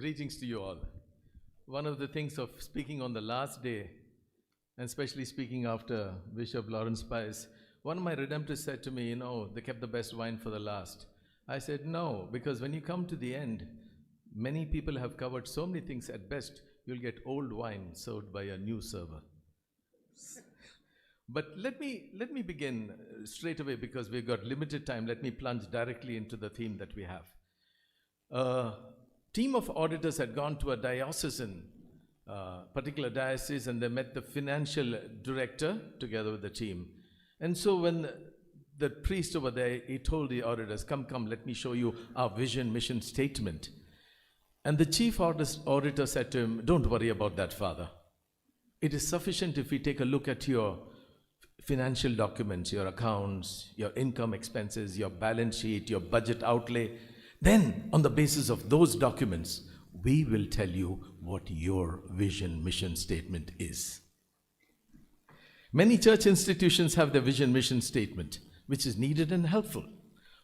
Greetings to you all. One of the things of speaking on the last day, and especially speaking after Bishop Lawrence Pius, one of my redemptors said to me, they kept the best wine for the last. I said, no, because when you come to the end, many people have covered so many things. At best, you'll get old wine served by a new server. But let me begin straight away, because we've got limited time. Let me plunge directly into the theme that we have. A team of auditors had gone to a diocesan, particular diocese, and they met the financial director together with the team. And so when the priest over there, he told the auditors, come, let me show you our vision mission statement. And the chief auditor said to him, don't worry about that, Father. It is sufficient if we take a look at your financial documents, your accounts, your income expenses, your balance sheet, your budget outlay. Then, on the basis of those documents, we will tell you what your vision mission statement is. Many church institutions have their vision mission statement, which is needed and helpful.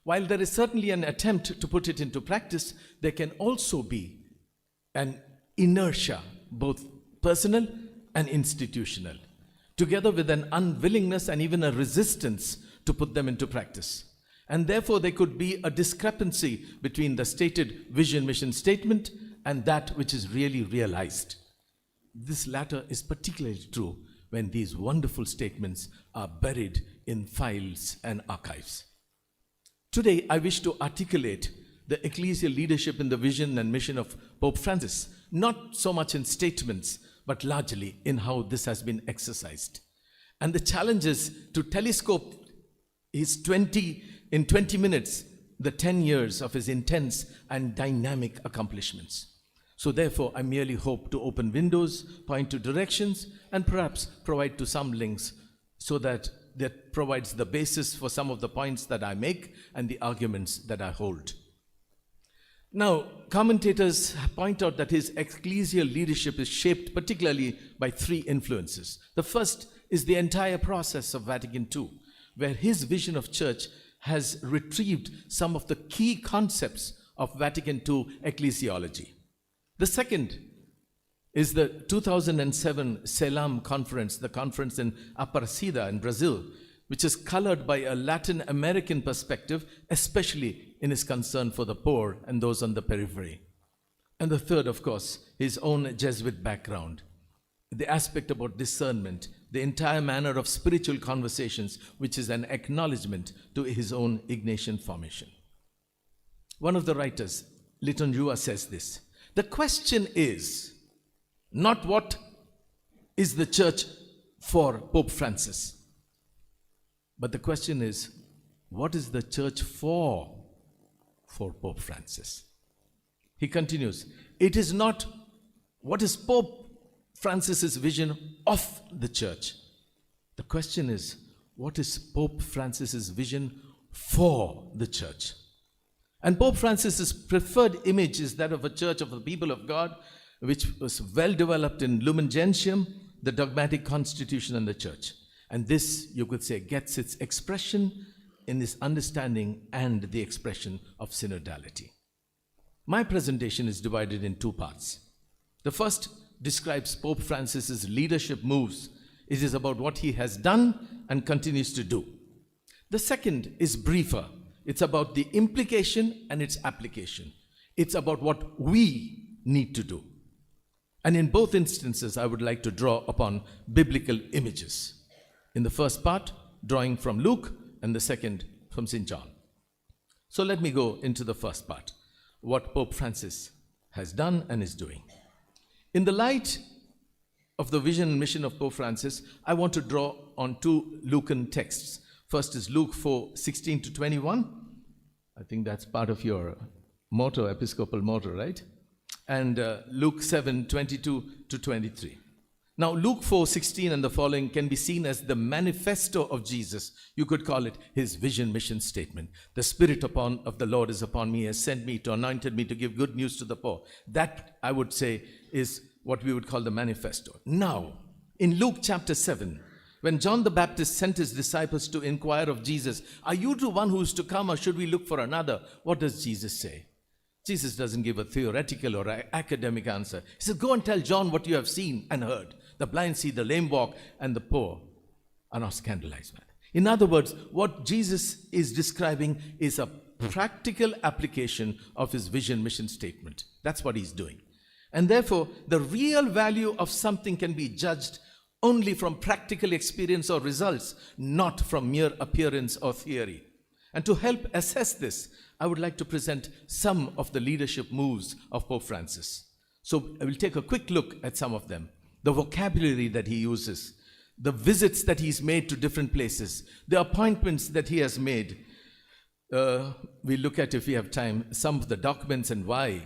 While there is certainly an attempt to put it into practice, there can also be an inertia, both personal and institutional, together with an unwillingness and even a resistance to put them into practice. And therefore, there could be a discrepancy between the stated vision mission statement and that which is really realized. This latter is particularly true when these wonderful statements are buried in files and archives. Today, I wish to articulate the ecclesial leadership in the vision and mission of Pope Francis, not so much in statements, but largely in how this has been exercised. And the challenge is to telescope his 20 minutes, the 10 years of his intense and dynamic accomplishments. So therefore, I merely hope to open windows, point to directions, and perhaps provide to some links so that provides the basis for some of the points that I make and the arguments that I hold. Now, commentators point out that his ecclesial leadership is shaped particularly by three influences. The first is the entire process of Vatican II, where his vision of church has retrieved some of the key concepts of Vatican II ecclesiology. The second is the 2007 CELAM conference, the conference in Aparecida in Brazil, which is colored by a Latin American perspective, especially in his concern for the poor and those on the periphery. And the third, of course, his own Jesuit background, the aspect about discernment, the entire manner of spiritual conversations, which is an acknowledgement to his own Ignatian formation. One of the writers, Liton Jua, says this: the question is not what is the church for Pope Francis, but the question is, what is the church for Pope Francis? He continues, it is not what is Pope Francis's vision of the church. The question is, what is Pope Francis's vision for the church? And Pope Francis's preferred image is that of a church of the people of God, which was well developed in Lumen Gentium, the dogmatic constitution and the church. And this, you could say, gets its expression in this understanding and the expression of synodality. My presentation is divided in two parts. The first describes Pope Francis's leadership moves. It is about what he has done and continues to do. The second is briefer. It's about the implication and its application. It's about what we need to do. And in both instances, I would like to draw upon biblical images. In the first part, drawing from Luke, and the second from St. John. So let me go into the first part, what Pope Francis has done and is doing. In the light of the vision and mission of Pope Francis, I want to draw on two Lucan texts. First is Luke 4:16 to 21. I think that's part of your motto, episcopal motto, right? And Luke 7:22 to 23. Now, Luke 4:16 and the following can be seen as the manifesto of Jesus. You could call it his vision mission statement. The Spirit of the Lord is upon me, has sent me to anointed me to give good news to the poor. That, I would say, is what we would call the manifesto. Now, in Luke chapter 7, when John the Baptist sent his disciples to inquire of Jesus, are you the one who is to come, or should we look for another? What does Jesus say? Jesus doesn't give a theoretical or academic answer. He says, go and tell John what you have seen and heard. The blind see, the lame walk, and the poor are not scandalized by it. In other words, what Jesus is describing is a practical application of his vision mission statement. That's what he's doing. And therefore, the real value of something can be judged only from practical experience or results, not from mere appearance or theory. And to help assess this, I would like to present some of the leadership moves of Pope Francis. So I will take a quick look at some of them. The vocabulary that he uses, the visits that he's made to different places, the appointments that he has made. We look at, if we have time, some of the documents and why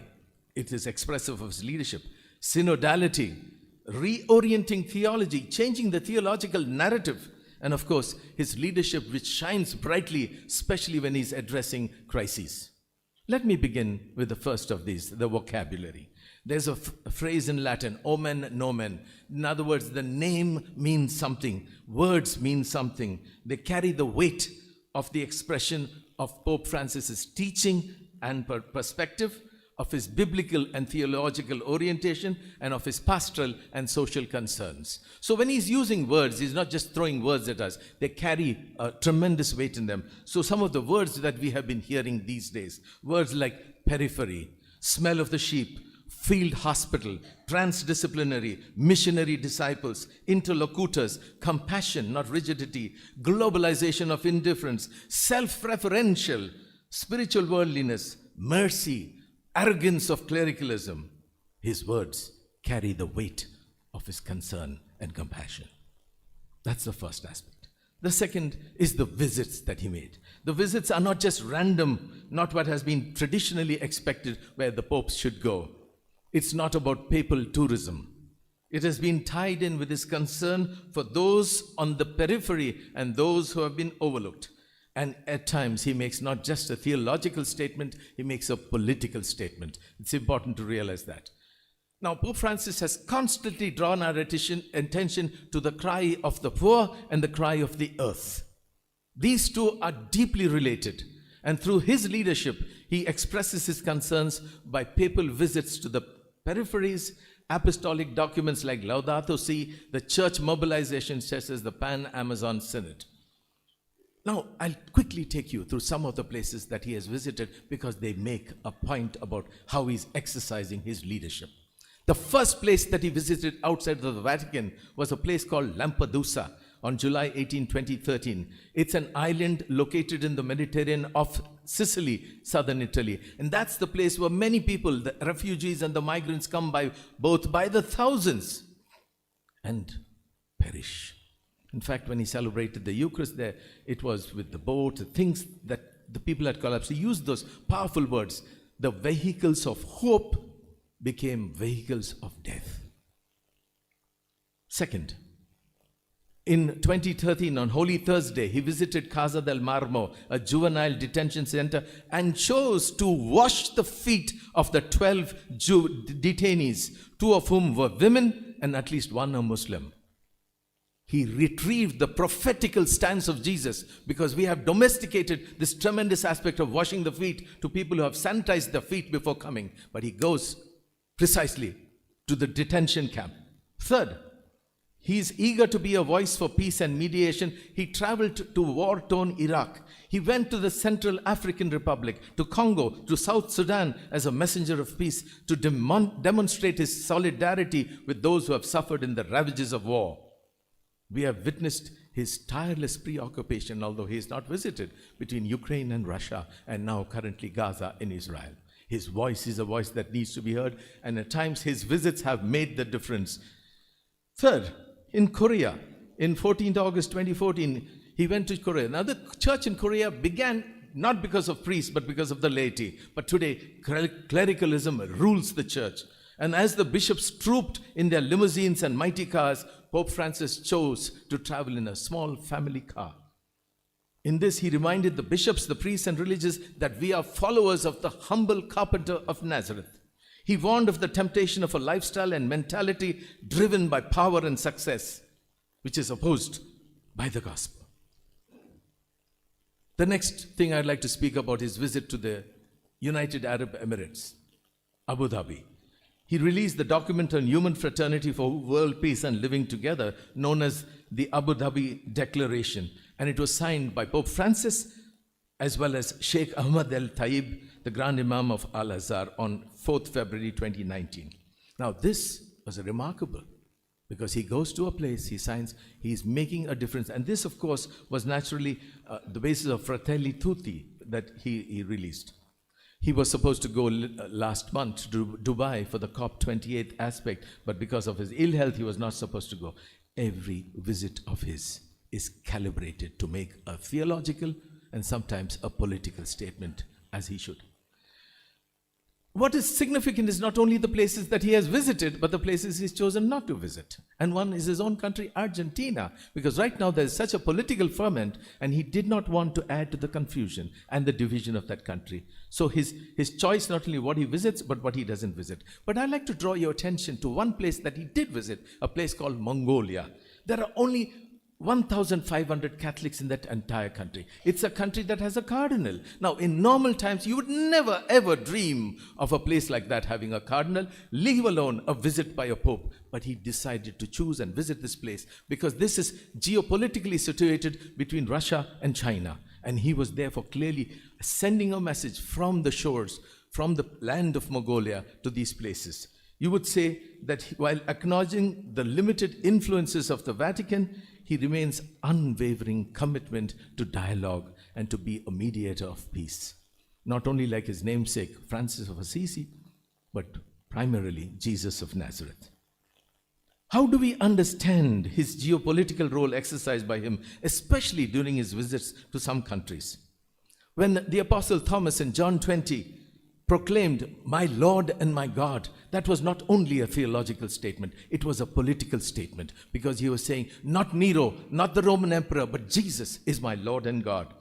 it is expressive of his leadership. Synodality, reorienting theology, changing the theological narrative, and of course, his leadership which shines brightly, especially when he's addressing crises. Let me begin with the first of these, the vocabulary. There's a phrase in Latin, omen nomen. In other words, the name means something. Words mean something. They carry the weight of the expression of Pope Francis's teaching and perspective, of his biblical and theological orientation, and of his pastoral and social concerns. So when he's using words, he's not just throwing words at us. They carry a tremendous weight in them. So some of the words that we have been hearing these days, words like periphery, smell of the sheep, field hospital, transdisciplinary, missionary disciples, interlocutors, compassion, not rigidity, globalization of indifference, self-referential, spiritual worldliness, mercy, arrogance of clericalism. His words carry the weight of his concern and compassion. That's the first aspect. The second is the visits that he made. The visits are not just random, not what has been traditionally expected where the popes should go. It's not about papal tourism. It has been tied in with his concern for those on the periphery and those who have been overlooked. And at times, he makes not just a theological statement, he makes a political statement. It's important to realize that. Now, Pope Francis has constantly drawn our attention to the cry of the poor and the cry of the earth. These two are deeply related. And through his leadership, he expresses his concerns by papal visits to the peripheries, apostolic documents like Laudato Si, the church mobilization such as the Pan-Amazon Synod. Now, I'll quickly take you through some of the places that he has visited because they make a point about how he's exercising his leadership. The first place that he visited outside of the Vatican was a place called Lampedusa on July 18, 2013. It's an island located in the Mediterranean off Sicily, southern Italy. And that's the place where many people, the refugees and the migrants, come by, both by the thousands, and perish. In fact, when he celebrated the Eucharist there, it was with the boat, the things that the people had collapsed. He used those powerful words. The vehicles of hope became vehicles of death. Second, in 2013, on Holy Thursday, he visited Casa del Marmo, a juvenile detention center, and chose to wash the feet of the 12 detainees, 2 of whom were women and at least 1 a Muslim. He retrieved the prophetical stance of Jesus because we have domesticated this tremendous aspect of washing the feet to people who have sanitized their feet before coming. But he goes precisely to the detention camp. Third, he is eager to be a voice for peace and mediation. He traveled to war-torn Iraq. He went to the Central African Republic, to Congo, to South Sudan as a messenger of peace to demonstrate his solidarity with those who have suffered in the ravages of war. We have witnessed his tireless preoccupation, although he has not visited, between Ukraine and Russia, and now currently Gaza in Israel. His voice is a voice that needs to be heard, and at times his visits have made the difference. Third, in Korea, in 14th August 2014, he went to Korea. Now, the church in Korea began not because of priests, but because of the laity. But today, clericalism rules the church. And as the bishops trooped in their limousines and mighty cars, Pope Francis chose to travel in a small family car. In this, he reminded the bishops, the priests, and religious that we are followers of the humble carpenter of Nazareth. He warned of the temptation of a lifestyle and mentality driven by power and success, which is opposed by the gospel. The next thing I'd like to speak about is visit to the United Arab Emirates, Abu Dhabi. He released the document on human fraternity for world peace and living together, known as the Abu Dhabi Declaration. And it was signed by Pope Francis as well as Sheikh Ahmad al-Tayyib, the Grand Imam of Al-Azhar, on 4th February 2019. Now this was remarkable because he goes to a place, he signs, he's making a difference. And this, of course, was naturally the basis of Fratelli Tutti that he released. He was supposed to go last month to Dubai for the COP28 aspect, but because of his ill health, he was not supposed to go. Every visit of his is calibrated to make a theological and sometimes a political statement, as he should. What is significant is not only the places that he has visited, but the places he's chosen not to visit. And one is his own country, Argentina, because right now there is such a political ferment, and he did not want to add to the confusion and the division of that country. So his choice, not only what he visits, but what he doesn't visit. But I'd like to draw your attention to one place that he did visit, a place called Mongolia. There are only 1,500 Catholics in that entire country. It's a country that has a cardinal. Now, in normal times, you would never ever dream of a place like that having a cardinal, leave alone a visit by a pope. But he decided to choose and visit this place because this is geopolitically situated between Russia and China. And he was therefore clearly sending a message from the shores, from the land of Mongolia to these places. You would say that while acknowledging the limited influences of the Vatican, he remains unwavering commitment to dialogue and to be a mediator of peace. Not only like his namesake, Francis of Assisi, but primarily Jesus of Nazareth. How do we understand his geopolitical role exercised by him, especially during his visits to some countries? When the Apostle Thomas in John 20 proclaimed, "My Lord and my God," that was not only a theological statement, it was a political statement, because he was saying, not Nero, not the Roman emperor, but Jesus is my Lord and God.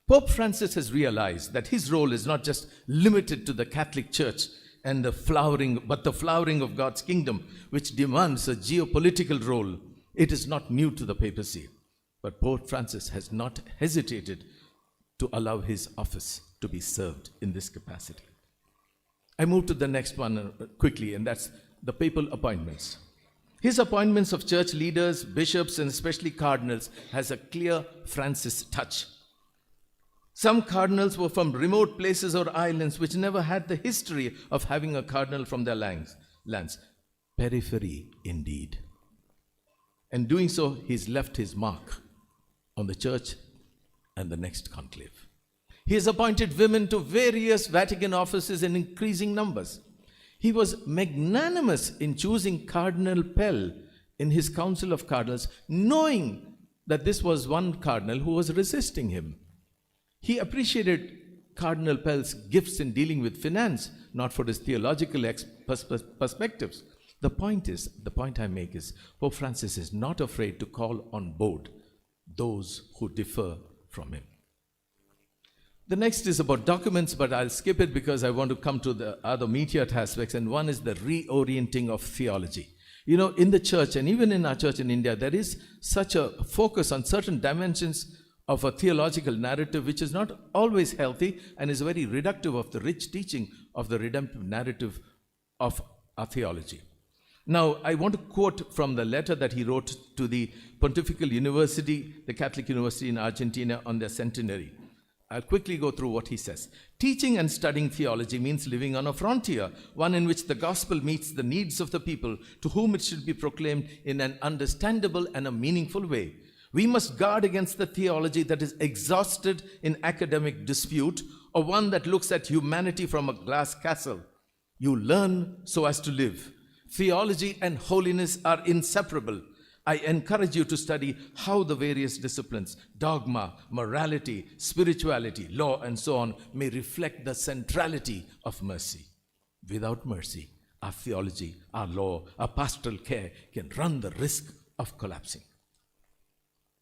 Pope Francis has realized that his role is not just limited to the Catholic Church and the flowering of God's kingdom, which demands a geopolitical role. It is not new to the papacy, but Pope Francis has not hesitated to allow his office to be served in this capacity. I move to the next one quickly, and that's the papal appointments. His appointments of church leaders, bishops, and especially cardinals has a clear Francis touch. Some cardinals were from remote places or islands which never had the history of having a cardinal from their lands. Periphery indeed. And doing so, he's left his mark on the church and the next conclave. He has appointed women to various Vatican offices in increasing numbers. He was magnanimous in choosing Cardinal Pell in his Council of Cardinals, knowing that this was one cardinal who was resisting him. He appreciated Cardinal Pell's gifts in dealing with finance, not for his theological perspectives. The point I make is, Pope Francis is not afraid to call on board those who differ from him. The next is about documents, but I'll skip it because I want to come to the other meatier aspects, and one is the reorienting of theology. You know, in the church, and even in our church in India, there is such a focus on certain dimensions of a theological narrative which is not always healthy and is very reductive of the rich teaching of the redemptive narrative of our theology. Now, I want to quote from the letter that he wrote to the Pontifical University, the Catholic University in Argentina, on their centenary. I'll quickly go through what he says. Teaching and studying theology means living on a frontier, one in which the gospel meets the needs of the people to whom it should be proclaimed in an understandable and a meaningful way. We must guard against the theology that is exhausted in academic dispute, or one that looks at humanity from a glass castle. You learn so as to live. Theology and holiness are inseparable. I encourage you to study how the various disciplines, dogma, morality, spirituality, law, and so on, may reflect the centrality of mercy. Without mercy, our theology, our law, our pastoral care can run the risk of collapsing.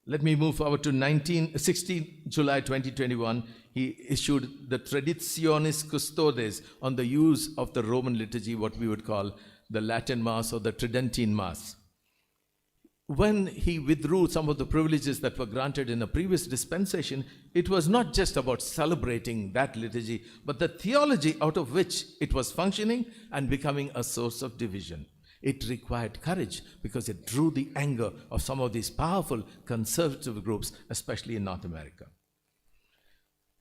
Let me move forward to 16 July 2021. He issued the Traditionis Custodes on the use of the Roman liturgy, what we would call the Latin Mass or the Tridentine Mass. when he withdrew some of the privileges that were granted in a previous dispensation, it was not just about celebrating that liturgy, but the theology out of which it was functioning and becoming a source of division. It required courage because it drew the anger of some of these powerful conservative groups, especially in North America.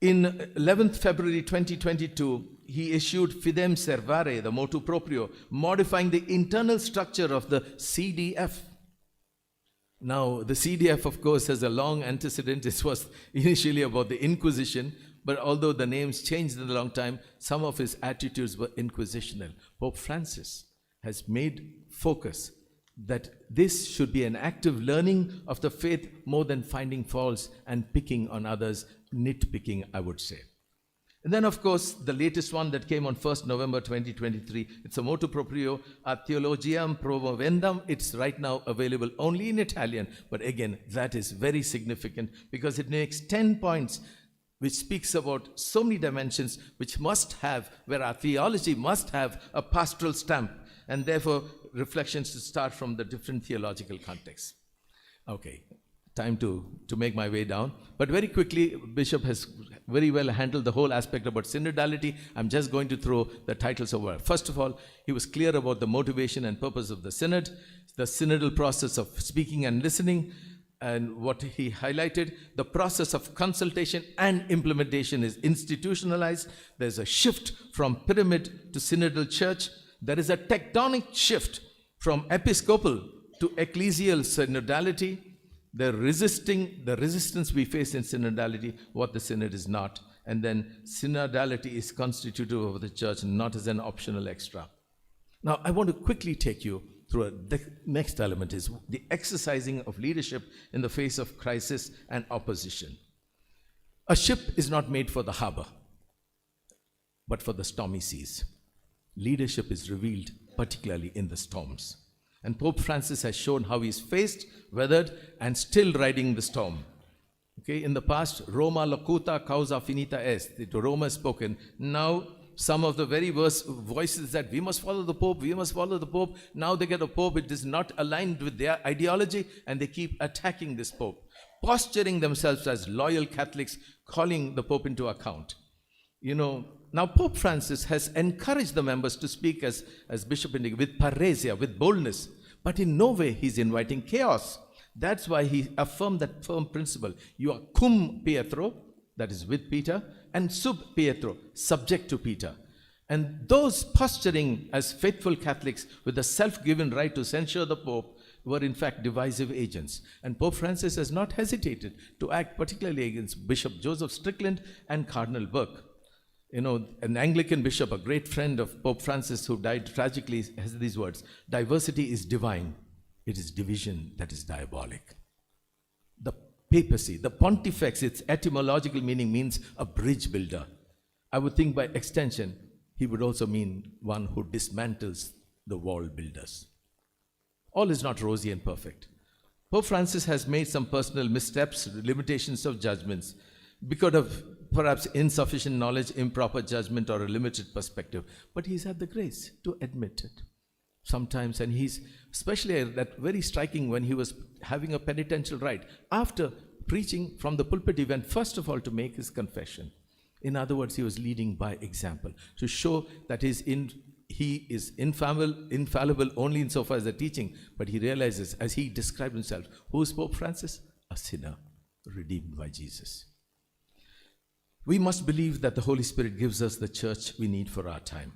In 11th February 2022, he issued Fidem Servare, the motu proprio, modifying the internal structure of the CDF. Now, the CDF, of course, has a long antecedent. This was initially about the Inquisition, but although the names changed in a long time, some of his attitudes were inquisitional. Pope Francis has made focus that this should be an active learning of the faith more than finding faults and picking on others, nitpicking, I would say. And then, of course, the latest one that came on 1st November 2023, it's a motu proprio, a Theologiam Promovendum. It's right now available only in Italian, but again, that is very significant because it makes 10 points which speaks about so many dimensions which must have, where our theology must have a pastoral stamp, and therefore reflections to start from the different theological contexts. Okay, time to make my way down. But very quickly, Bishop has very well handled the whole aspect about synodality. I'm just going to throw the titles over. First of all, he was clear about the motivation and purpose of the synod, the synodal process of speaking and listening, and what he highlighted, the process of consultation and implementation is institutionalized. There's a shift from pyramid to synodal church. There is a tectonic shift from episcopal to ecclesial synodality. The resistance we face in synodality, what the synod is not. And then synodality is constitutive of the church, not as an optional extra. Now, I want to quickly take you through the next element is the exercising of leadership in the face of crisis and opposition. A ship is not made for the harbor, but for the stormy seas. Leadership is revealed particularly in the storms. And Pope Francis has shown how he's faced, weathered, and still riding the storm. Okay, in the past, Roma locuta causa finita est. Rome has spoken. Now, some of the very worst voices that we must follow the Pope, we must follow the Pope. Now they get a Pope, it is not aligned with their ideology, and they keep attacking this Pope, posturing themselves as loyal Catholics, calling the Pope into account. You know, now Pope Francis has encouraged the members to speak as Bishop indicated, with paresia, with boldness, but in no way he's inviting chaos. That's why he affirmed that firm principle. You are cum Pietro, that is with Peter, and sub Pietro, subject to Peter. And those posturing as faithful Catholics with the self-given right to censure the Pope were in fact divisive agents. And Pope Francis has not hesitated to act particularly against Bishop Joseph Strickland and Cardinal Burke. You know, an Anglican bishop, a great friend of Pope Francis who died tragically, has these words: diversity is divine, it is division that is diabolic. The papacy, the pontifex, its etymological meaning means a bridge builder. I would think by extension, he would also mean one who dismantles the wall builders. All is not rosy and perfect. Pope Francis has made some personal missteps, limitations of judgments, because of perhaps insufficient knowledge, improper judgment, or a limited perspective. But he's had the grace to admit it sometimes. And he's, especially that very striking when he was having a penitential rite. After preaching from the pulpit, he went first of all to make his confession. In other words, he was leading by example to show that he is infallible only insofar as the teaching. But he realizes, as he described himself, who is Pope Francis? A sinner redeemed by Jesus. We must believe that the Holy Spirit gives us the church we need for our time.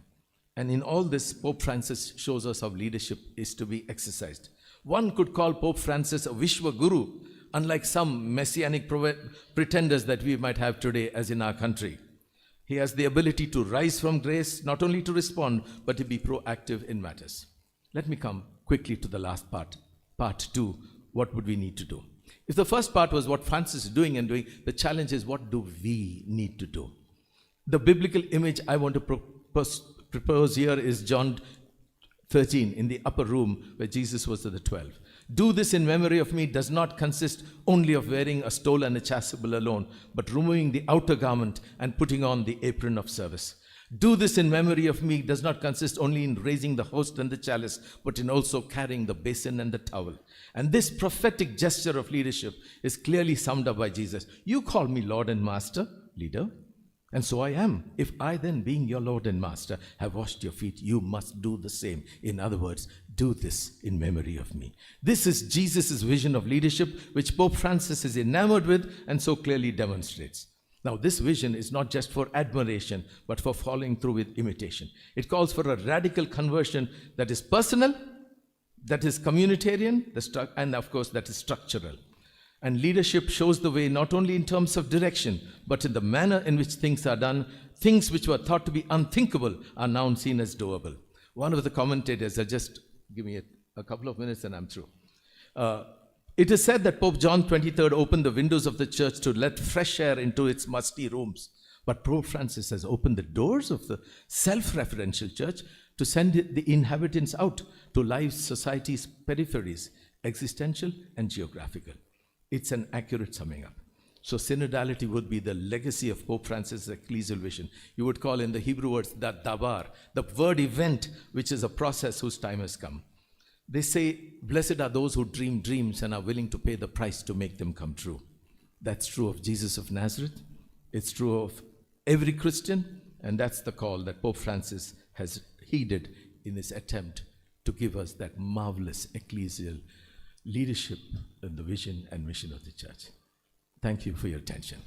And in all this, Pope Francis shows us how leadership is to be exercised. One could call Pope Francis a Vishwa Guru, unlike some messianic pretenders that we might have today as in our country. He has the ability to rise from grace, not only to respond, but to be proactive in matters. Let me come quickly to the last part. Part 2, what would we need to do? If the first part was what Francis is doing, the challenge is what do we need to do? The biblical image I want to propose here is John 13 in the upper room where Jesus was with the 12. Do this in memory of me does not consist only of wearing a stole and a chasuble alone, but removing the outer garment and putting on the apron of service. Do this in memory of me does not consist only in raising the host and the chalice, but in also carrying the basin and the towel. And this prophetic gesture of leadership is clearly summed up by Jesus. You call me Lord and Master, leader, and so I am. If I then, being your Lord and Master, have washed your feet, you must do the same. In other words, do this in memory of me. This is Jesus' vision of leadership, which Pope Francis is enamored with and so clearly demonstrates. Now, this vision is not just for admiration, but for following through with imitation. It calls for a radical conversion that is personal, that is communitarian, and of course, that is structural. And leadership shows the way not only in terms of direction, but in the manner in which things are done. Things which were thought to be unthinkable are now seen as doable. One of the commentators, just give me a couple of minutes and I'm through. It is said that Pope John XXIII opened the windows of the church to let fresh air into its musty rooms. But Pope Francis has opened the doors of the self-referential church to send the inhabitants out to life's society's peripheries, existential and geographical. It's an accurate summing up. So synodality would be the legacy of Pope Francis' ecclesial vision. You would call in the Hebrew words the davar, the word event, which is a process whose time has come. They say, blessed are those who dream dreams and are willing to pay the price to make them come true. That's true of Jesus of Nazareth. It's true of every Christian. And that's the call that Pope Francis has heeded in his attempt to give us that marvelous ecclesial leadership and the vision and mission of the church. Thank you for your attention.